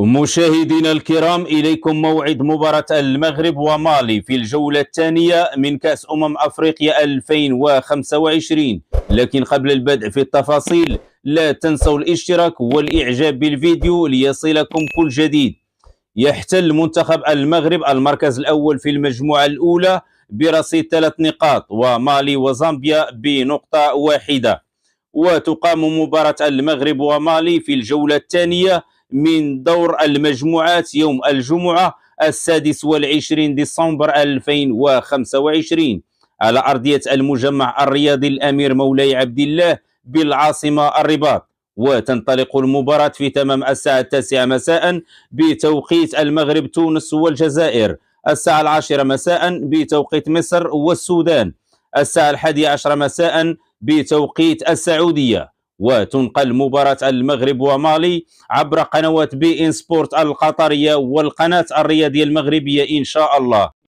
مشاهدينا الكرام، إليكم موعد مباراة المغرب ومالي في الجولة الثانية من كأس أفريقيا 2025. لكن قبل البدء في التفاصيل لا تنسوا الاشتراك والإعجاب بالفيديو ليصلكم كل جديد. يحتل منتخب المغرب المركز الأول في المجموعة الأولى برصيد 3 نقاط، ومالي وزامبيا بنقطة واحدة. وتقام مباراة المغرب ومالي في الجولة الثانية من دور المجموعات يوم الجمعة 26 ديسمبر 2025 على أرضية المجمع الرياضي الأمير مولاي عبد الله بالعاصمة الرباط. وتنطلق المباراة في تمام الساعة 9 مساء بتوقيت المغرب، تونس والجزائر، الساعة 10 مساء بتوقيت مصر والسودان، الساعة 11 مساء بتوقيت السعودية. وتنقل مباراة المغرب ومالي عبر قنوات بي إن سبورت القطرية والقناة الرياضية المغربية إن شاء الله.